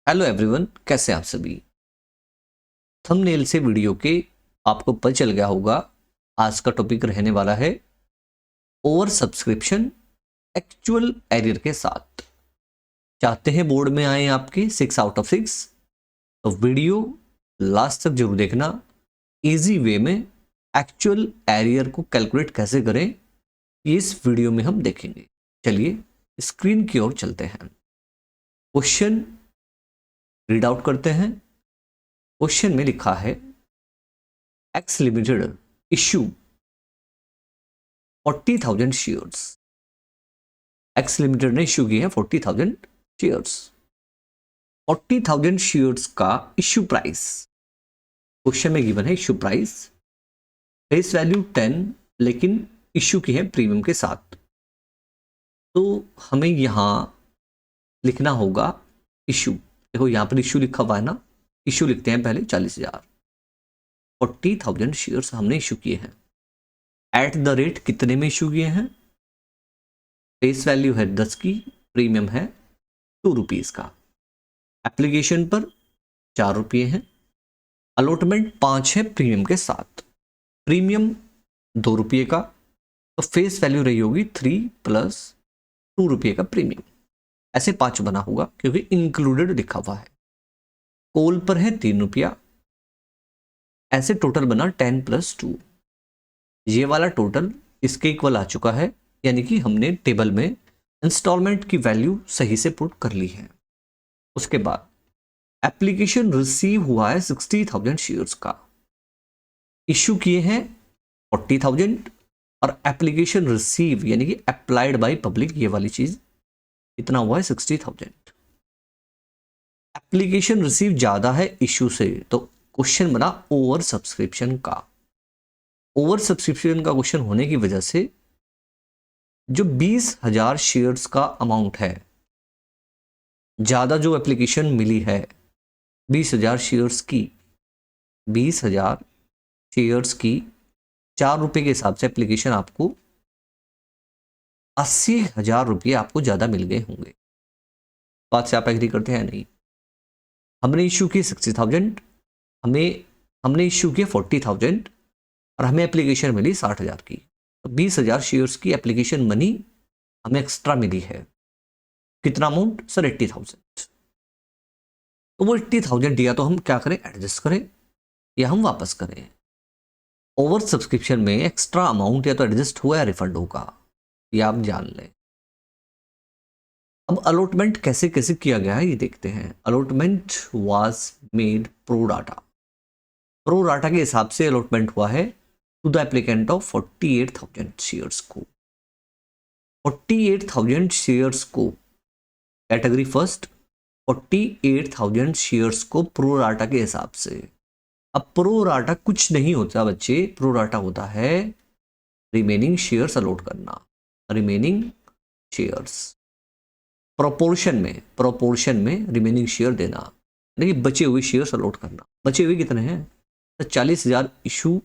Hello everyone, कैसे हैं आप सभी। थंबनेल से वीडियो के आपको पता चल गया होगा। आज का टॉपिक रहने वाला है ओवर सब्सक्रिप्शन एक्चुअल एरियर के साथ। चाहते हैं बोर्ड में आए आपके 6 आउट ऑफ 6, तो वीडियो लास्ट तक जरूर देखना। इजी वे में एक्चुअल एरियर को कैलकुलेट कैसे करें, ये इस वीडियो में हम देखेंगे। चलिए स्क्रीन की ओर चलते हैं, क्वेश्चन रीड आउट करते हैं। क्वेश्चन में लिखा है x limited issue 40,000 shares. X limited ने इश्यू किए हैं 40,000 शेयर्स। 40,000 शेयर्स का इश्यू प्राइस क्वेश्चन में गिवन है। इश्यू प्राइस फेस वैल्यू 10, लेकिन इश्यू की है प्रीमियम के साथ। तो हमें यहां लिखना होगा इश्यू। देखो यहां पर इश्यू लिखा हुआ है ना, इश्यू लिखते हैं पहले 40,000। 40,000 शेयर्स हमने इश्यू किए हैं। एट द रेट कितने में इश्यू किए हैं? फेस वैल्यू है 10 की, प्रीमियम है 2 रुपीज का। एप्लीकेशन पर 4 रुपये है। अलॉटमेंट 5 है प्रीमियम के साथ। प्रीमियम 2 रुपये का, तो फेस वैल्यू रही होगी 3 प्लस 2 रुपये का प्रीमियम। ऐसे 5 बना होगा क्योंकि इंक्लूडेड लिखा हुआ है। कॉल पर है 3 रुपया। ऐसे टोटल बना 10 प्लस 2। ये वाला टोटल इसके इक्वल आ चुका है, यानी कि हमने टेबल में इंस्टॉलमेंट की वैल्यू सही से पुट कर ली है। उसके बाद एप्लीकेशन रिसीव हुआ है 60,000 शेयर्स का। इश्यू किए हैं 40,000 और एप्लीकेशन रिसीव यानी कि अप्लाइड बाय पब्लिक, ये वाली चीज इतना हुआ है 60,000। एप्लीकेशन रिसीव ज्यादा है इश्यू से, तो क्वेश्चन बना ओवर सब्सक्रिप्शन का। ओवर सब्सक्रिप्शन का क्वेश्चन होने की वजह से जो 20,000 शेयर्स का अमाउंट है, ज्यादा जो एप्लीकेशन मिली है 20,000 शेयर्स की, 20,000 शेयर्स की 4 रुपए के हिसाब से एप्लीकेशन आपको 80,000 रुपये आपको ज्यादा मिल गए होंगे। बात से आप एग्री करते हैं? नहीं। हमने इश्यू की 60,000, हमने इश्यू किया 40,000 और हमें एप्लीकेशन मिली 60,000 की। तो 20,000 शेयर्स की एप्लीकेशन मनी हमें एक्स्ट्रा मिली है। कितना अमाउंट सर? 80,000। तो वो 80,000 दिया, तो हम क्या करें? एडजस्ट करें या हम वापस करें? ओवर सब्सक्रिप्शन में एक्स्ट्रा अमाउंट या तो एडजस्ट हुआ या रिफंड होगा, ये आप जान लें। अब अलॉटमेंट कैसे कैसे किया गया है ये देखते हैं। Allotment was made pro rata. Pro rata के हिसाब से अलॉटमेंट हुआ है to the applicant of 48,000 shares को। 48,000 शेयर्स को कैटेगरी फर्स्ट, 48,000 शेयर्स को प्रो डाटा के हिसाब से। अब प्रो डाटा कुछ नहीं होता बच्चे, प्रो डाटा होता है रिमेनिंग शेयर्स अलॉट करना। रिमेनिंग शेयर्स प्रोपोर्शन में रिमेनिंग शेयर देना, यानी कि बचे हुए शेयर्स अलॉट करना। बचे हुए कितने हैं? तो 40,000 इशू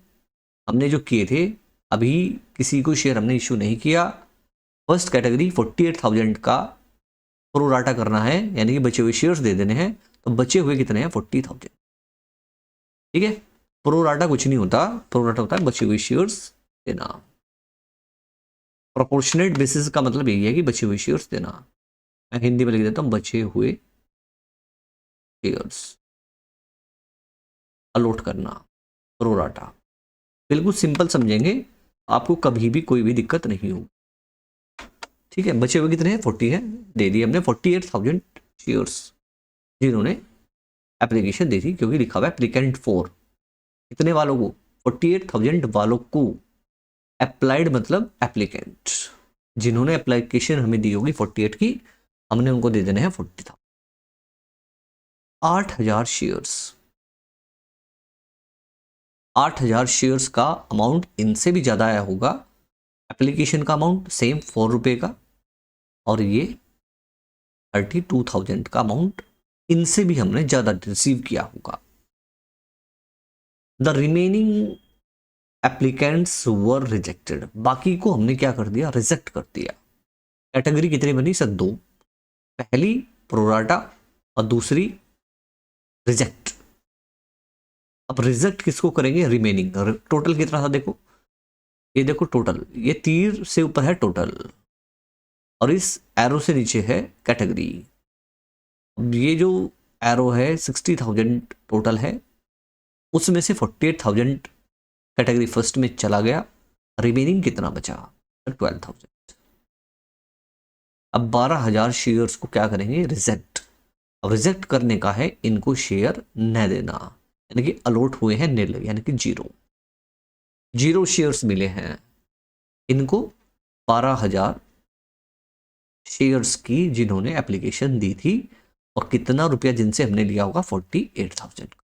हमने जो किए थे, अभी किसी को शेयर हमने इशू नहीं किया। फर्स्ट कैटेगरी 48,000 का प्रो डाटा करना है, यानी कि बचे हुए शेयर्स दे देने हैं। तो बचे हुए कितने हैं? 40,000। ठीक है, प्रो डाटा कुछ नहीं होता, प्रो डाटा होता है बचे हुए शेयर्स देना। प्रोपोर्शनेट बेसिस का मतलब यही है कि बचे हुए शेयर्स देना। मैं हिंदी में लिख देता हूं, बचे हुए शेयर्स अलॉट करना, प्रो डाटा। बिल्कुल सिंपल समझेंगे, आपको कभी भी कोई भी दिक्कत नहीं होगी। ठीक है, बचे हुए कितने हैं? 40 है, दे दिए हमने 48,000 शेयर्स जिन्होंने एप्लीकेशन दी थी, क्योंकि लिखा हुआ है एप्लीकेंट फॉर। कितने वालों को? 48,000 वालों को। अप्लाइड मतलब एप्लीकेंट, जिन्होंने एप्लीकेशन हमें दी होगी 48 की, हमने उनको दे देने हैं 40,000। 8,000 शेयर्स, 8,000 शेयर्स का अमाउंट इनसे भी ज्यादा आया होगा। एप्लीकेशन का अमाउंट सेम 4 रुपये का, और ये 32,000 का अमाउंट इनसे भी हमने ज्यादा रिसीव किया होगा। The remaining applicants were rejected, बाकी को हमने क्या कर दिया? रिजेक्ट कर दिया। कैटेगरी कितनी बनी सर? 2। पहली प्रोराटा और दूसरी रिजेक्ट। अब रिजेक्ट किसको करेंगे? रिमेनिंग। टोटल कितना था देखो, ये देखो टोटल, ये तीर से ऊपर है टोटल और इस एरो से नीचे है कैटेगरी। अब ये जो एरो है 60,000 टोटल है, उसमें से 48,000 कैटेगरी फर्स्ट में चला गया, रिमेनिंग कितना बचा? 12,000। अब 12,000 शेयर्स को क्या करेंगे? रिजेक्ट। अब रिजेक्ट करने का है, इनको शेयर न देना, यानी कि अलॉट हुए हैं नील, यानी कि जीरो शेयर्स मिले हैं इनको 12,000 शेयर्स की जिन्होंने एप्लीकेशन दी थी, और कितना रुपया जिनसे हमने लिया होगा? 48,000।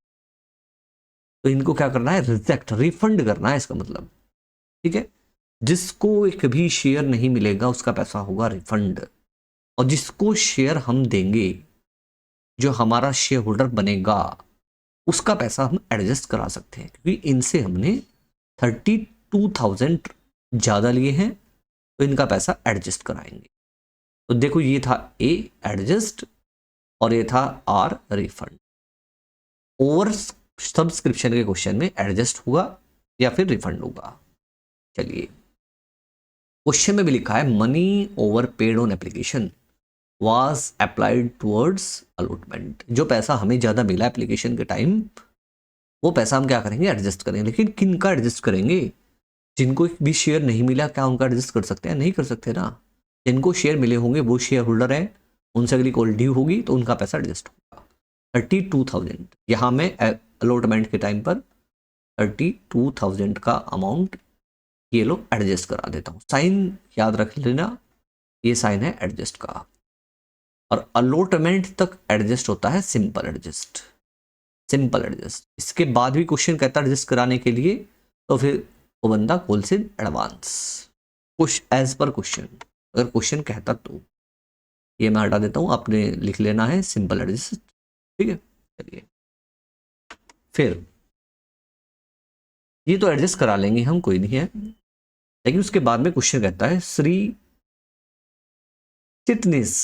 तो इनको क्या करना है? रिजेक्ट, रिफंड करना है इसका मतलब। ठीक है, जिसको एक भी शेयर नहीं मिलेगा उसका पैसा होगा रिफंड, और जिसको शेयर हम देंगे, जो हमारा शेयर होल्डर बनेगा, उसका पैसा हम एडजस्ट करा सकते हैं, क्योंकि इनसे हमने 32,000 ज़्यादा लिए हैं, तो इनका पैसा एडजस्ट कराएंगे। तो देखो, ये था ए एडजस्ट और ये था आर रिफंड। ओवर सब्सक्रिप्शन के क्वेश्चन में एडजस्ट हुआ या फिर रिफंड होगा। चलिए, क्वेश्चन में भी लिखा है money over paid on application was applied towards allotment. जो पैसा हमें ज़्यादा मिला एप्लीकेशन के टाइम, वो पैसा हम क्या करेंगे? एडजस्ट करेंगे। लेकिन किन का एडजस्ट करेंगे? जिनको भी शेयर नहीं मिला, क्या उनका एडजस्ट कर सकते हैं? नहीं कर सकते ना। जिनको शेयर मिले होंगे वो शेयर होल्डर है, उनसे अगली कॉल ड्यू होगी तो उनका पैसा एडजस्ट होगा। 32,000 यहाँ में अलॉटमेंट के टाइम पर 32,000 का अमाउंट ये लोग एडजस्ट करा देता हूँ। साइन याद रख लेना, ये साइन है एडजस्ट का। और अलॉटमेंट तक एडजस्ट होता है सिंपल एडजस्ट, सिंपल एडजस्ट। इसके बाद भी क्वेश्चन कहता है एडजस्ट कराने के लिए, तो फिर वो बंदा कॉल्स इन एडवांस, कुछ एज पर क्वेश्चन। अगर क्वेश्चन कहता तो ये मैं हटा देता हूँ, आपने लिख लेना है सिंपल एडजस्ट। ठीक है, चलिए फिर ये तो एडजस्ट करा लेंगे हम, कोई नहीं है। लेकिन उसके बाद में क्वेश्चन कहता है श्री चिटनिस,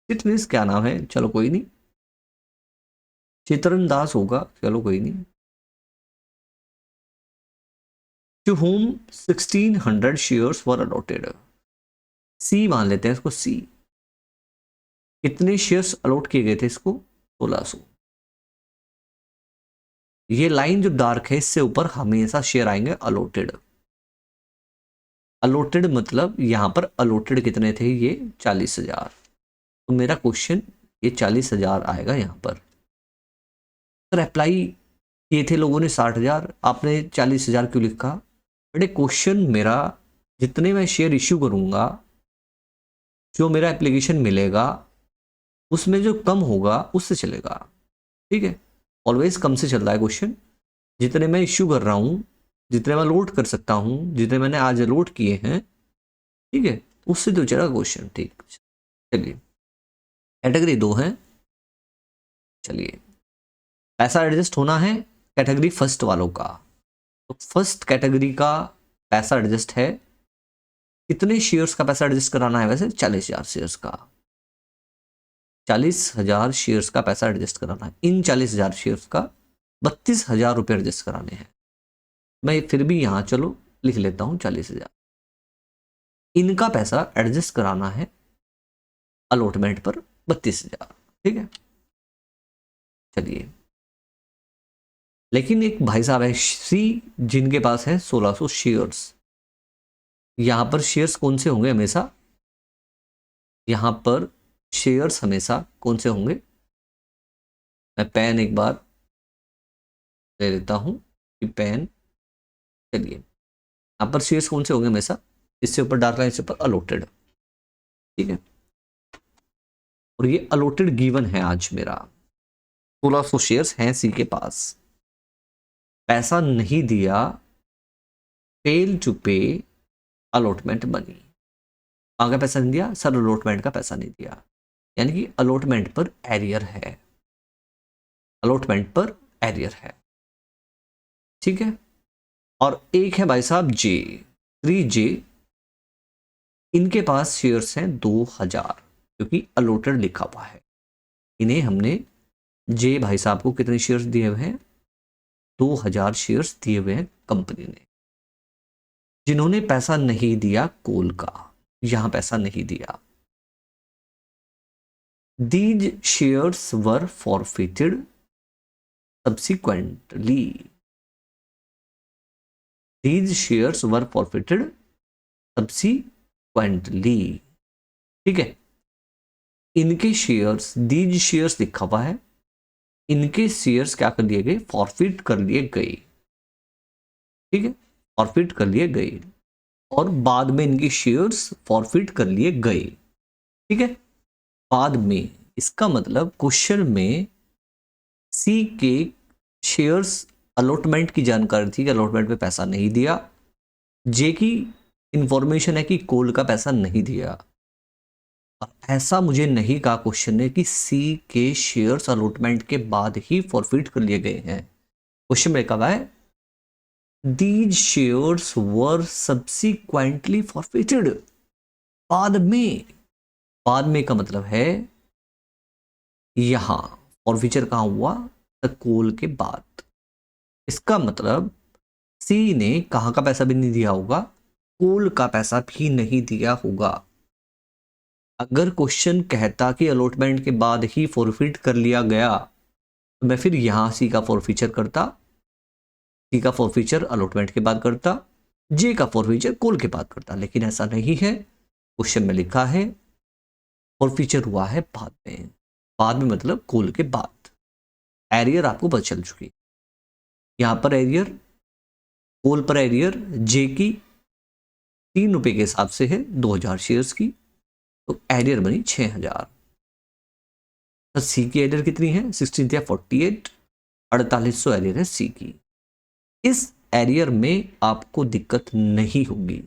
चिटनिस क्या नाम है? चलो कोई नहीं, चित्रन दास होगा, चलो कोई नहीं। To whom 1600 shares were allotted, C मान लेते हैं इसको, सी। कितने शेयर्स अलॉट किए गए थे इसको? 1600। ये लाइन जो डार्क है, इससे ऊपर हमेशा शेयर आएंगे अलॉटेड। अलॉटेड मतलब यहां पर अलॉटेड कितने थे? ये 40,000। तो मेरा क्वेश्चन ये 40,000 आएगा यहां पर। सर अप्लाई किए थे लोगों ने 60,000, आपने 40,000 क्यों लिखा? बड़े क्वेश्चन मेरा, जितने मैं शेयर इश्यू करूंगा, जो मेरा एप्लीकेशन मिलेगा, उसमें जो कम होगा उससे चलेगा। ठीक है, ऑलवेज कम से चल रहा है क्वेश्चन। जितने मैं इश्यू कर रहा हूँ, जितने मैं लोड कर सकता हूँ, जितने मैंने आज लोड किए हैं, ठीक है, उससे तो चलेगा क्वेश्चन। ठीक, चलिए कैटेगरी 2 है। चलिए, पैसा एडजस्ट होना है कैटेगरी फर्स्ट वालों का। तो फर्स्ट कैटेगरी का पैसा एडजस्ट है, कितने शेयर्स का पैसा एडजस्ट कराना है? वैसे 40,000 शेयर्स का, 40,000 शेयर्स का पैसा एडजस्ट कराना है। इन 40,000 शेयर्स का 32,000 रुपये एडजस्ट कराने हैं। मैं फिर भी यहाँ चलो लिख लेता हूँ 40,000। इनका पैसा एडजस्ट कराना है अलॉटमेंट पर 32,000। ठीक है, चलिए। लेकिन एक भाई साहब है सी, जिनके पास है 1600 शेयर्स। यहां पर शेयर्स कौन से होंगे? हमेशा यहां पर शेयर्स हमेशा कौन से होंगे? मैं पेन एक बार ले लेता हूं कि पेन, चलिए यहां पर शेयर्स कौन से होंगे हमेशा? इससे ऊपर डार्क लाइन, इससे ऊपर अलॉटेड। ठीक है, और ये अलॉटेड गिवन है आज मेरा, 1600 शेयर्स हैं सी के पास, पैसा नहीं दिया, फेल टू पे अलॉटमेंट मनी। आगे पैसा नहीं दिया सर, अलॉटमेंट का पैसा नहीं दिया, यानी कि अलॉटमेंट पर एरियर है, अलॉटमेंट पर एरियर है। ठीक है, और एक है भाई साहब जे, 3J, इनके पास शेयर्स हैं 2,000, क्योंकि अलॉटेड लिखा हुआ है। इन्हें हमने जे भाई साहब को कितने शेयर्स दिए हुए हैं? 2000 शेयर्स दिए हुए हैं कंपनी ने। जिन्होंने पैसा नहीं दिया कोल का, यहां पैसा नहीं दिया, these shares were forfeited subsequently. These shares were forfeited subsequently. ठीक है, इनके शेयर्स, दीज शेयर्स लिखा हुआ है, इनके शेयर्स क्या कर लिए गए? फॉरफिट कर लिए गए। ठीक है, फॉरफिट कर लिए गए और बाद में इनके शेयर्स फॉरफिट कर लिए गए। ठीक है, बाद में, इसका मतलब क्वेश्चन में सी के शेयर्स अलॉटमेंट की जानकारी थी कि अलॉटमेंट पे पैसा नहीं दिया, जे की इंफॉर्मेशन है कि कोल का पैसा नहीं दिया। और ऐसा मुझे नहीं कहा क्वेश्चन ने कि सी के शेयर्स अलॉटमेंट के बाद ही फॉरफिट कर लिए गए हैं। क्वेश्चन में कहा है these shares were subsequently forfeited, बाद में। बाद में का मतलब है यहां फॉरफिचर कहां हुआ? कोल के बाद। इसका मतलब सी ने कहां का पैसा भी नहीं दिया होगा? कोल का पैसा भी नहीं दिया होगा। अगर क्वेश्चन कहता कि अलॉटमेंट के बाद ही फॉरफिट कर लिया गया, तो मैं फिर यहां सी का फॉरफिचर करता, सी का फॉरफिचर अलॉटमेंट के बाद करता, जे का फॉरफिचर कोल के बाद करता। लेकिन ऐसा नहीं है, क्वेश्चन में लिखा है फॉरफिचर हुआ है बाद में। बाद में मतलब कोल के बाद। एरियर आपको पता चल चुकी, यहां पर एरियर, कोल पर एरियर जे की 3 रुपए के हिसाब से है 2000 शेयर्स की, तो एरियर बनी 6000। तो सी की एरियर कितनी है? 16 या 48, 4800 एरियर है सी की। इस एरियर में आपको दिक्कत नहीं होगी,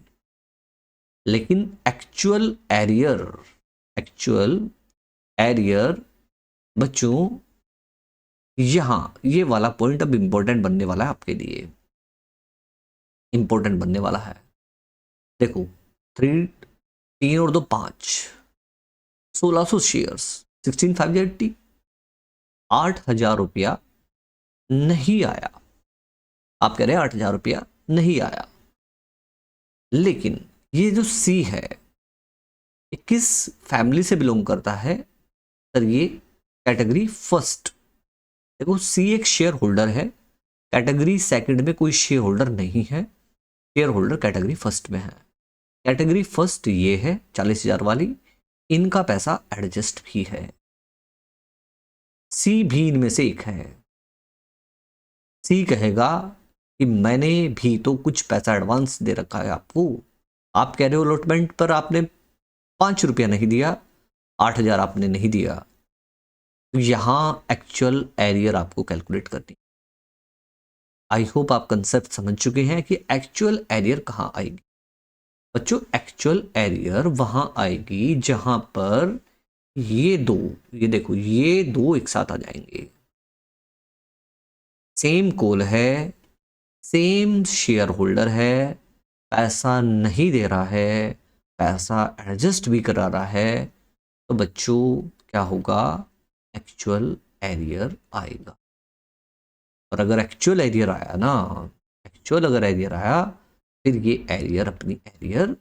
लेकिन एक्चुअल एरियर बच्चों, यहां ये वाला पॉइंट अब इंपॉर्टेंट बनने वाला है आपके लिए, इंपॉर्टेंट बनने वाला है। देखो 3 और 2 5, 1600 शेयर्स, 16,580, 8000 रुपया नहीं आया। आप कह रहे हैं 8000 रुपया नहीं आया, लेकिन ये जो सी है ये किस फैमिली से बिलोंग करता है? सर ये कैटेगरी फर्स्ट। देखो सी एक शेयर होल्डर है, कैटेगरी सेकंड में कोई शेयर होल्डर नहीं है, शेयर होल्डर कैटेगरी फर्स्ट में है। कैटेगरी फर्स्ट ये है 40,000 वाली, इनका पैसा एडजस्ट भी है। सी भी इनमें से एक है। सी कहेगा कि मैंने भी तो कुछ पैसा एडवांस दे रखा है आपको, आप कह रहे हो अलॉटमेंट पर आपने 5 रुपया नहीं दिया, 8000 आपने नहीं दिया, तो यहां एक्चुअल एरियर आपको कैलकुलेट करनी। आई होप आप कंसेप्ट समझ चुके हैं कि एक्चुअल एरियर कहां आएगी। बच्चों एक्चुअल एरियर वहां आएगी जहां पर ये दो, ये देखो ये दो एक साथ आ जाएंगे। सेम कोल है, सेम शेयर होल्डर है, पैसा नहीं दे रहा है, पैसा एडजस्ट भी करा रहा है, तो बच्चों क्या होगा? एक्चुअल एरियर आएगा। और अगर एक्चुअल एरियर आया ना, एक्चुअल अगर एरियर आया, फिर ये एरियर अपनी एरियर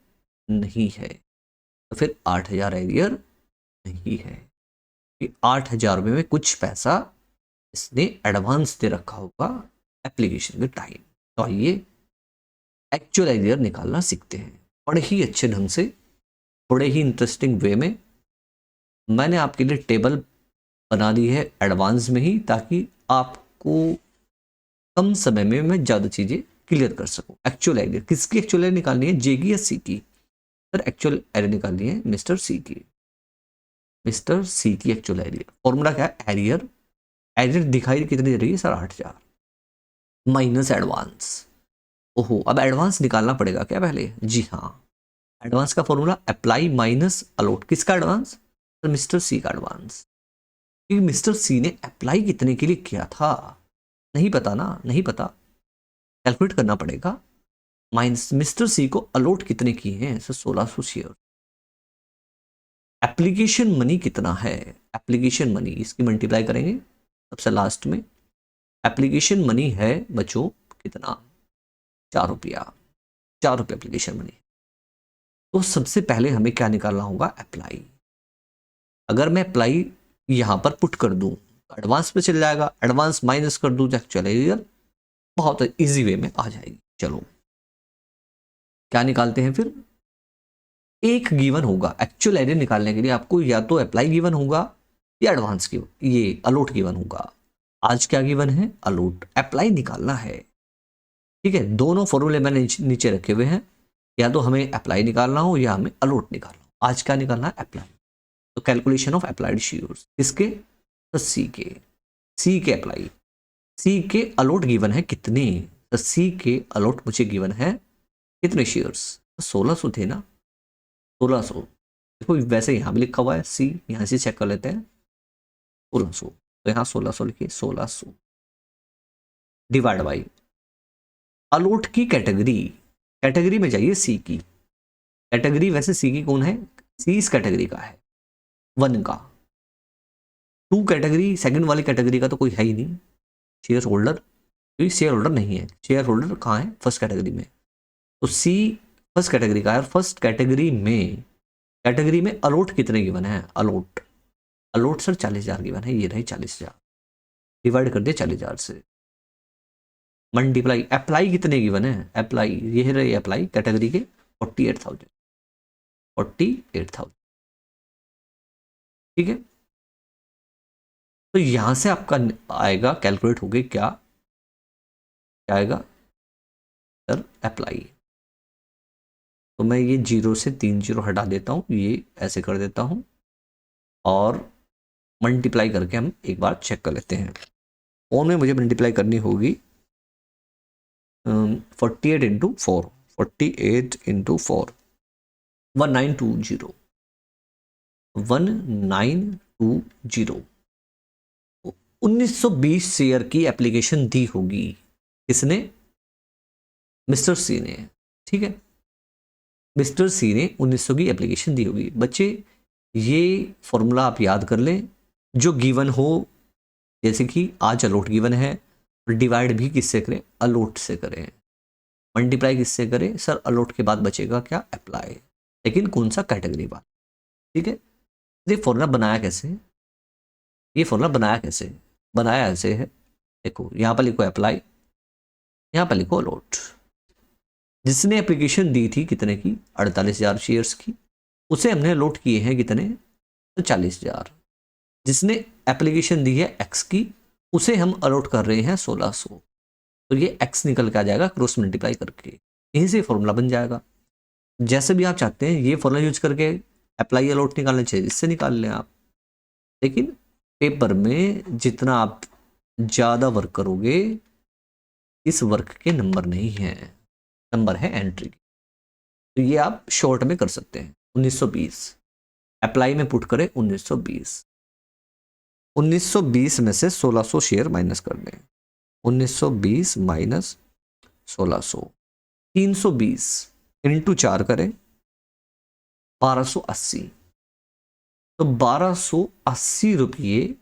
नहीं है, तो फिर 8000 एरियर नहीं है। 8000 रुपये में कुछ पैसा इसने एडवांस दे रखा होगा एप्लीकेशन के टाइम। तो आइए एक्चुअल एरियर निकालना सीखते हैं बड़े ही अच्छे ढंग से, बड़े ही इंटरेस्टिंग वे में। मैंने आपके लिए टेबल बना दी है एडवांस में ही, ताकि आपको कम समय में मैं ज़्यादा चीज़ें क्लियर कर सकूं। एक्चुअल एरियर किसकी एक्चुअल एरियर निकालनी है? जे की या सी की? सर एक्चुअल एरियर निकालनी है मिस्टर सी की। मिस्टर सी की एक्चुअल एरियर, फॉर्मूला क्या है? एरियर, एरियर दिखाई कितनी दे रही है सर? 8000 minus advance. ओहो, अब एडवांस निकालना पड़ेगा क्या पहले? जी हाँ, एडवांस का फॉर्मूला अप्लाई माइनस अलॉट। किसका एडवांस? सर मिस्टर सी का एडवांस। क्योंकि मिस्टर सी ने अप्लाई कितने के लिए किया था नहीं पता ना, नहीं पता, कैलकुलेट करना पड़ेगा। माइनस मिस्टर सी को अलॉट कितने किए हैं सर? 1600 शेयर। एप्लीकेशन मनी कितना है? एप्लीकेशन मनी इसकी मल्टीप्लाई करेंगे सबसे लास्ट में एप्लीकेशन मनी है बच्चों कितना, 4 रुपया, 4 रुपये एप्लीकेशन मनी। तो सबसे पहले हमें क्या निकालना होगा, अप्लाई। अगर मैं अप्लाई यहां पर पुट कर दूं एडवांस पे चल जाएगा, एडवांस माइनस कर दूं एक्चुअल एरियर, बहुत इजी वे में आ जाएगी। चलो क्या निकालते हैं फिर, एक गिवन होगा एक्चुअल एरियर निकालने के लिए आपको, या तो अप्लाई गिवन होगा या एडवांस की ये अलॉट गिवन होगा। आज क्या गिवन है, अलॉट, अप्लाई निकालना है। ठीक है, दोनों फॉर्मूले मैंने नीचे रखे हुए हैं, या तो हमें अप्लाई निकालना हो या हमें अलॉट निकालना हो। आज क्या निकालना है, अप्लाई। तो कैलकुलेशन ऑफ अप्लाइड शेयर्स किसके, तो सी के अप्लाई, सी के अलॉट गिवन है कितने, तो सी के अलॉट मुझे गिवन है कितने शेयर्स, 1600 थे ना, 1600। देखो वैसे यहाँ भी लिखा हुआ है सी, यहाँ से चेक कर लेते हैं 1600, तो यहाँ 1600 लिखिए, 1600 डिवाइड बाई अलॉट की कैटेगरी, कैटेगरी में जाइए सी की कैटेगरी, वैसे सी की कौन है, सी इस कैटेगरी का है 1 का, 2 कैटेगरी सेकंड वाली कैटेगरी का तो कोई है ही नहीं शेयर होल्डर, क्योंकि शेयर होल्डर नहीं है, शेयर होल्डर कहाँ है, फर्स्ट कैटेगरी में। तो सी फर्स्ट कैटेगरी का है, और फर्स्ट कैटेगरी में अलॉट कितने गिवन है, अलॉट सर 40,000 गिवन है, ये रहे 40,000, डिवाइड कर दिया 40,000 से, मल्टीप्लाई अप्लाई कितने गिवन है, अप्लाई ये रहे अप्लाई कैटेगरी के 48,000, ठीक है। तो यहां से आपका आएगा, कैलकुलेट हो गई क्या आएगा सर, अप्लाई। तो मैं ये 0 से 3 0 हटा देता हूं, ये ऐसे कर देता हूं, और मल्टीप्लाई करके हम एक बार चेक कर लेते हैं। फोन में मुझे मल्टीप्लाई करनी होगी 48 इंटू 4, 48 इंटू 4, 1920, 1920। 1920 शेयर की एप्लीकेशन दी होगी, किसने, मिस्टर सी ने, ठीक है, मिस्टर सी ने 1900 की एप्लीकेशन दी होगी। बच्चे ये फॉर्मूला आप याद कर लें, जो गिवन हो, जैसे कि आज अलॉट गिवन है, डिवाइड भी किससे करें, अलॉट से करें, मल्टीप्लाई किससे करें सर, अलॉट के बाद बचेगा क्या, अप्लाई, लेकिन कौन सा, कैटेगरी वाला, ठीक है। ये फॉर्मूला बनाया कैसे, ये फॉर्मूला बनाया ऐसे है, देखो यहाँ पर लिखो अप्लाई, यहाँ पर लिखो अलॉट। जिसने एप्लीकेशन दी थी कितने की, 48,000 शेयर्स की, उसे हमने अलॉट किए हैं कितने, तो 40,000। जिसने एप्लीकेशन दी है एक्स की, उसे हम अलॉट कर रहे हैं 1600, तो ये एक्स निकल के आ जाएगा क्रॉस मल्टीप्लाई करके, यहीं से फॉर्मूला बन जाएगा। जैसे भी आप चाहते हैं ये फॉर्मूला यूज करके अप्लाई अलॉट निकालना चाहिए, इससे निकाल लें आप, लेकिन पेपर में जितना आप ज़्यादा वर्क करोगे, इस वर्क के नंबर नहीं है, नंबर है एंट्री की, तो ये आप शॉर्ट में कर सकते हैं। 1920 अप्लाई में पुट करें, 1920 में से 1600 शेयर माइनस कर दें, 1920 माइनस 1600, 320 इंटू 4 करें, 1280। तो 1280 रुपये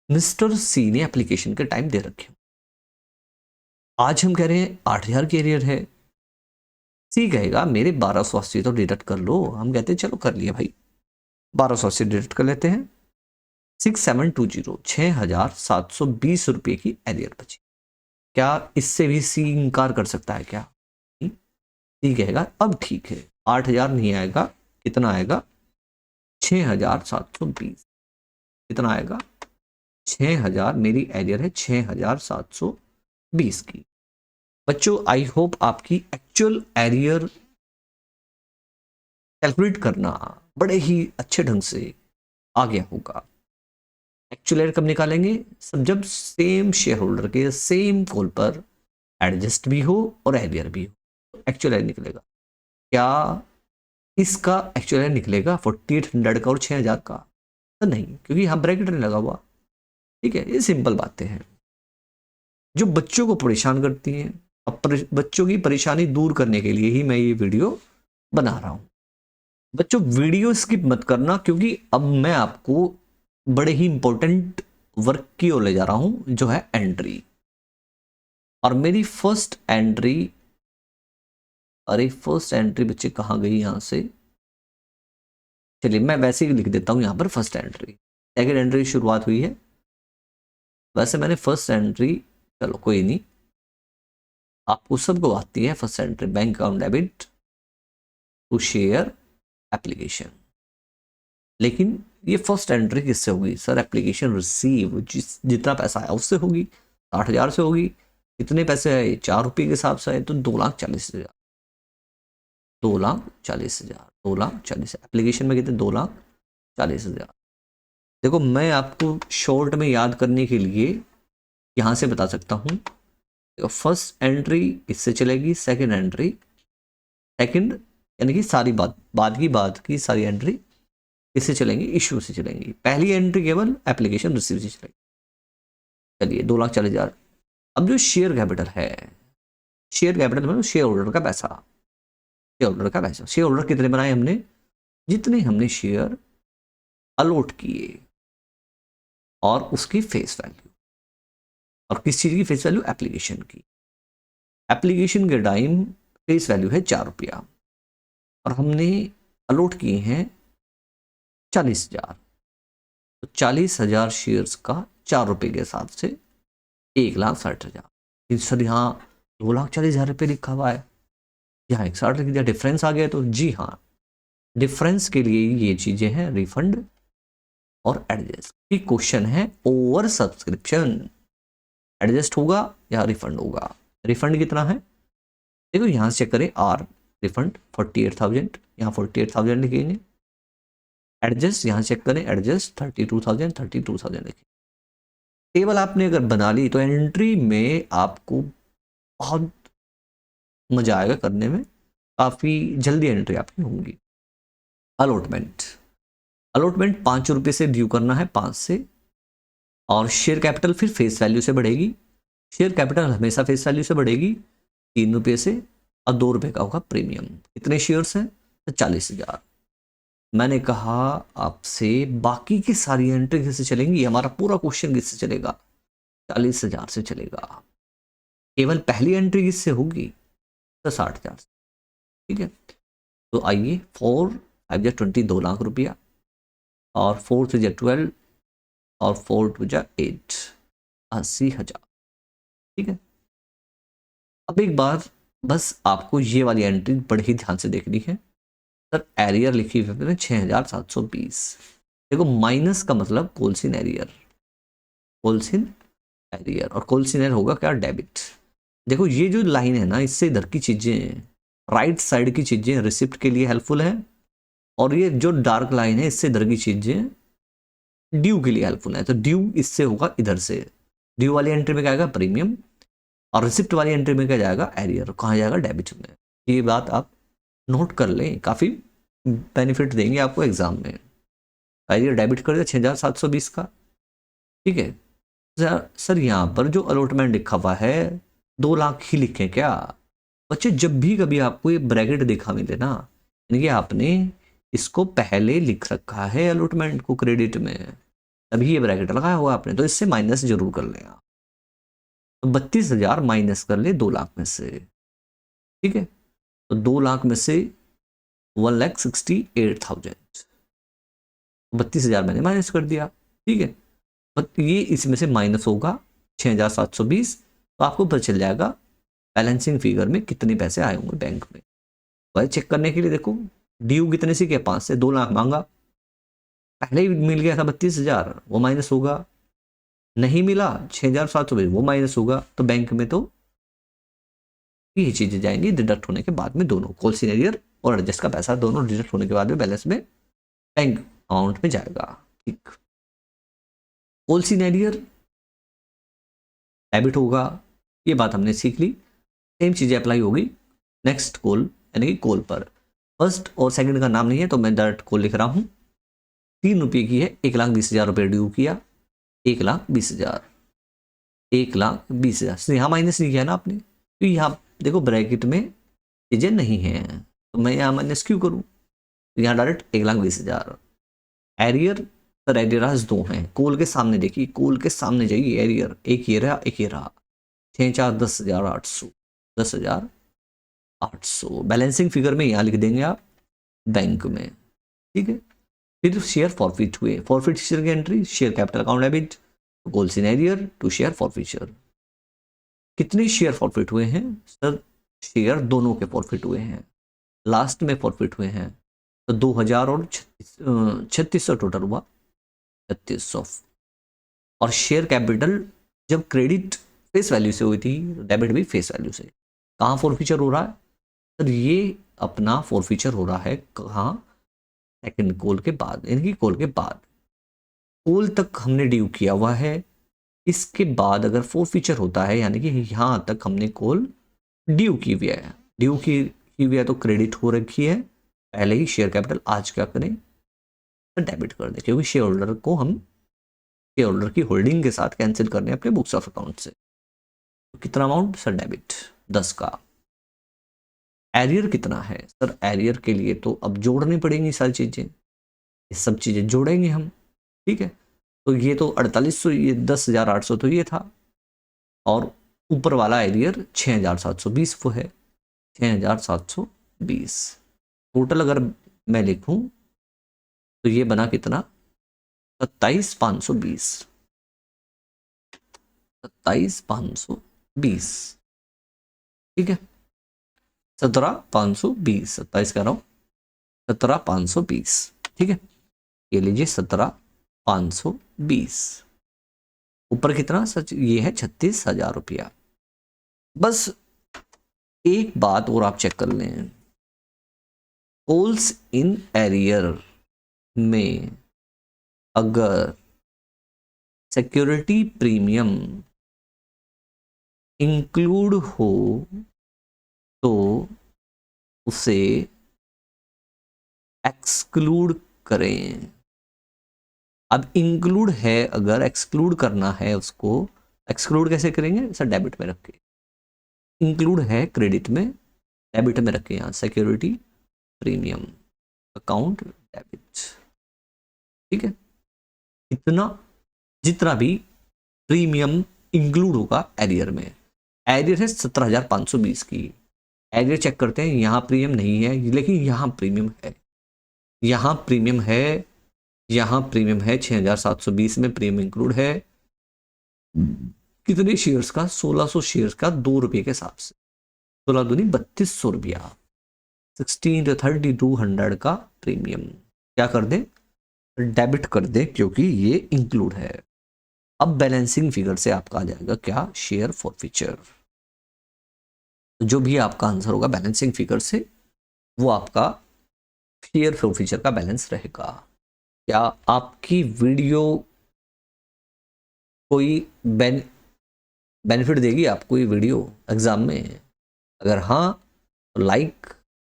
मिस्टर सी ने एप्लीकेशन के टाइम दे रखे। आज हम कह रहे हैं 8,000 की एरियर है, सी कहेगा मेरे 1280 तो डिडक्ट कर लो, हम कहते हैं चलो कर लिया भाई, 1280 डिडक्ट कर लेते हैं, 6720, 6,720 रुपये की एरियर बची। क्या इससे भी सी इनकार कर सकता है क्या, सी कहेगा अब ठीक है, 8,000 नहीं आएगा, कितना आएगा, 6,720, कितना आएगा, 6,000, मेरी एरियर है 6,720 की। बच्चों आई होप आपकी एक्चुअल एरियर कैलकुलेट करना बड़े ही अच्छे ढंग से आ गया होगा। एक्चुअल एरियर कब निकालेंगे, सब जब सेम शेयर होल्डर के सेम कॉल पर एडजस्ट भी हो और एरियर भी हो, तो एक्चुअल एरियर निकलेगा। क्या इसका एक्चुअल एरियर निकलेगा 4800 का और 6,000 का, तो नहीं, क्योंकि यहाँ ब्रैकेट नहीं लगा हुआ, ठीक है। ये सिंपल बातें हैं जो बच्चों को परेशान करती हैं, अब बच्चों की परेशानी दूर करने के लिए ही मैं ये वीडियो बना रहा हूं। बच्चों वीडियो स्किप मत करना, क्योंकि अब मैं आपको बड़े ही इंपॉर्टेंट वर्क की ओर ले जा रहा हूं जो है एंट्री, और मेरी फर्स्ट एंट्री, अरे फर्स्ट एंट्री बच्चे कहाँ गई यहां से, चलिए मैं वैसे ही लिख देता हूं यहां पर फर्स्ट एंट्री, सेकेंड एंट्री की शुरुआत हुई है, वैसे मैंने फर्स्ट एंट्री, चलो कोई नहीं, आपको सबको आती है first entry, bank account debit to share application, लेकिन ये फर्स्ट एंट्री किससे होगी सर, एप्लीकेशन रिसीव, जितना पैसा आया उससे होगी, 60,000 से होगी, कितने पैसे आए, 4 रुपये के हिसाब से आए, तो 2,40,000, 2,40,000, 2,40,000, एप्लीकेशन में कितने, 2,40,000। देखो मैं आपको शॉर्ट में याद करने के लिए यहाँ से बता सकता हूँ, देखो फर्स्ट एंट्री इससे चलेगी, सेकंड एंट्री, सेकंड यानी कि सारी बात की सारी एंट्री इससे चलेंगी, इश्यू से चलेंगी, पहली एंट्री केवल एप्लीकेशन रिसीव से चलेगी। चलिए 2,40,000। अब जो शेयर कैपिटल है, शेयर कैपिटल मतलब शेयर होल्डर का पैसा, शेयर होल्डर का पैसा, शेयर होल्डर कितने बनाए हमने, जितने हमने शेयर अलॉट किए, और उसकी फेस वैल्यू, और किस चीज की फेस वैल्यू, एप्लीकेशन की, एप्लीकेशन के टाइम फेस वैल्यू है 4 रुपया, और हमने अलॉट किए हैं 40,000, तो 40,000 शेयर्स का 4 रुपये के हिसाब से 1,60,000। सर यहाँ 2,40,000 रुपये लिखा हुआ है, यहाँ 1,60 लिख दिया, डिफरेंस आ गया, तो जी हाँ, डिफरेंस के लिए ये चीजें हैं रिफंड और एडजस्ट। ये क्वेश्चन है ओवर सब्सक्रिप्शन, एडजस्ट होगा या रिफंड होगा, रिफंड कितना है, देखो यहाँ से चेक करें, आर रिफंड 48,000, यहाँ 48,000 लिखेंगे, एडजस्ट यहाँ चेक करें, एडजस्ट 32,000, 32,000 लिखें। टेबल आपने अगर बना ली तो एंट्री में आपको बहुत मजा आएगा करने में, काफी जल्दी एंट्री आपकी होंगी। अलॉटमेंट, अलॉटमेंट 5 रुपये से ड्यू करना है, 5 से, और शेयर कैपिटल फिर फेस वैल्यू से बढ़ेगी, शेयर कैपिटल हमेशा फेस वैल्यू से बढ़ेगी 3 रुपये से, और 2 रुपये का होगा प्रीमियम। कितने शेयर्स हैं, 40,000। मैंने कहा आपसे बाकी की सारी एंट्री किससे चलेंगी, हमारा पूरा क्वेश्चन किससे चलेगा, 40,000 से चलेगा, केवल पहली एंट्री किससे होगी, तो 60,000। ठीक है, तो आइए 4 5 जा 20, 2 लाख रुपया, और 4 3 जा 12, और 4 2 जा 8, 80,000। ठीक है, अब एक बार बस आपको ये वाली एंट्री बड़े ही ध्यान से देखनी है। सर एरियर लिखी हुई है 6,720, देखो माइनस का मतलब कोलसिन एरियर, कोलसिन एरियर, और कोलसिन एरियर होगा क्या, डेबिट। देखो ये जो लाइन है ना, इससे इधर की चीजें, राइट साइड की चीजें रिसिप्ट के लिए हेल्पफुल है, और ये जो डार्क लाइन है इससे इधर की चीजें ड्यू के लिए हेल्पफुल है, तो ड्यू इससे होगा इधर से, ड्यू वाली एंट्री में क्या आएगा, प्रीमियम, और रिसिप्ट वाली एंट्री में क्या जाएगा, एरियर, कहाँ जाएगा, डेबिट में। ये बात आप नोट कर लें, काफ़ी बेनिफिट देंगे आपको एग्जाम में। एरियर डेबिट कर दिया 6,720 का, ठीक है। सर यहाँ पर जो अलॉटमेंट लिखा हुआ है 2 लाख ही लिखें क्या, बच्चे जब भी कभी आपको ये ब्रैकेट दिखा मिले ना, यानी कि आपने इसको पहले लिख रखा है अलॉटमेंट को क्रेडिट में, तभी ये ब्रैकेट लगाया हुआ आपने, तो इससे माइनस जरूर कर लें आप, तो 32,000 माइनस कर ले 2 लाख में से, ठीक है, तो 2 लाख में से 1,68,000, 32,000 मैंने माइनस कर दिया, ठीक है, बट ये इसमें से माइनस होगा 6,720, तो आपको पता चल जाएगा बैलेंसिंग फिगर में कितने पैसे आए होंगे बैंक में। वही चेक करने के लिए देखो, ड्यू कितने से किया, 5 से, 2 लाख मांगा, पहले ही मिल गया था 32,000, वो माइनस होगा, नहीं मिला 6,720, वो माइनस होगा, तो बैंक में तो ये चीजें जाएंगी डिडक्ट होने के बाद में, दोनों कोलसिन एरियर और एडजस्ट का पैसा दोनों डिडक्ट होने के बाद में बैलेंस में बैंक अमाउंट में जाएगा। ठीक, कोलसिन एरियर डेबिट होगा, ये बात हमने सीख ली, सेम चीजें अप्लाई होगी नेक्स्ट कॉल यानी कि कॉल पर। फर्स्ट और सेकंड का नाम नहीं है तो मैं डायरेक्ट कॉल लिख रहा हूं, 3 रुपये की है, 1,20,000 रुपये ड्यू किया, 1,20,000, 1,20,000, यहाँ माइनस नहीं किया ना आपने, तो यहाँ देखो ब्रैकेट में चीजें नहीं है, तो मैं यहाँ माइनस क्यों करूँ, तो यहाँ डायरेक्ट 1,20,000, एरियर सर एरियराज दो हैं, कोल के सामने देखिए, कोल के सामने जाइए, एरियर एक ये रहा, एक ये रहा, 6 4 10,800, 10,800 बैलेंसिंग फिगर में यहाँ लिख देंगे आप बैंक में, ठीक है। फिर शेयर फॉरफिट हुए, फॉरफिट शेयर की entry, share capital account debit, calls in arrear to share forfeiture. कितने शेयर फॉरफिट हुए हैं सर? शेयर दोनों के फॉरफिट हुए हैं, लास्ट में फॉरफिट हुए हैं, तो 2000 और 3600 टोटल हुआ, 3600। और शेयर कैपिटल जब क्रेडिट फेस वैल्यू से हुई थी, डेबिट भी फेस वैल्यू से। कहाँ फॉरफिचर हो रहा है सर? ये अपना फॉरफिचर हो रहा है कहाँ? सेकंड कॉल के बाद, इनकी कॉल के बाद, कॉल तक हमने ड्यू किया हुआ है, इसके बाद अगर फॉरफिचर होता है यानी कि यहाँ तक हमने कॉल ड्यू की हुई है, ड्यू की हुई है तो क्रेडिट हो रखी है, पहले ही शेयर कैपिटल आज क्या करें, डेबिट कर दें, क्योंकि शेयर होल्डर को हम शेयर होल्डर की होल्डिंग के साथ कैंसिल करने अपने बुक्स ऑफ अकाउंट से। तो कितना अमाउंट सर? डेबिट 10 का। एरियर कितना है सर? एरियर के लिए तो अब जोड़नी पड़ेंगी सारी चीजें, ये सब चीजें जोड़ेंगे हम, ठीक है। तो ये तो 4800, ये 10,800 तो ये था, और ऊपर वाला एरियर 6,720 वो है, 6,720 टोटल। अगर मैं लिखूं तो ये बना कितना? 27,520, 27,520, ठीक है। 17,520, 27 कह रहा हूं, 17,520, ठीक है। ये लीजिए 17,520, ऊपर कितना सच? ये है 36,000 रुपया। बस एक बात और आप चेक कर लें, कॉल्स इन एरियर में अगर सिक्योरिटी प्रीमियम इंक्लूड हो तो उसे एक्सक्लूड करें। अब इंक्लूड है, अगर एक्सक्लूड करना है उसको, एक्सक्लूड कैसे करेंगे सर? डेबिट में रख के। इंक्लूड है क्रेडिट में, डेबिट में रखें, यहाँ सिक्योरिटी प्रीमियम अकाउंट डेबिट, ठीक है। इतना जितना भी प्रीमियम इंक्लूड होगा एरियर में, एरियर है 17,520 की, एरियर चेक करते हैं, यहाँ प्रीमियम नहीं है, लेकिन यहाँ प्रीमियम है, यहाँ प्रीमियम है, यहाँ प्रीमियम है, 6,720 में प्रीमियम इंक्लूड है। कितने शेयर्स का? 1600 शेयर्स का, 2 रुपये के हिसाब से, 16 दूनी 3200 रुपया, 16,3200 का प्रीमियम क्या कर दे? डेबिट कर दे, क्योंकि ये इंक्लूड है। अब बैलेंसिंग फिगर से आपका आ जाएगा क्या? Share forfeiture. जो भी आपका आंसर होगा बैलेंसिंग फिगर से, वो आपका शेयर फॉरफिचर का बैलेंस रहेगा। क्या आपकी वीडियो कोई बेनिफिट देगी आपको ये वीडियो एग्जाम में? अगर हाँ तो लाइक,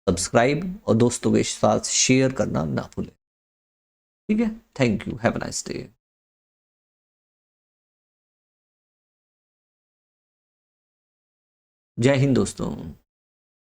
सब्सक्राइब और दोस्तों के साथ शेयर करना ना भूलें, ठीक है। Thank you, have a nice day. जय हिंद दोस्तों।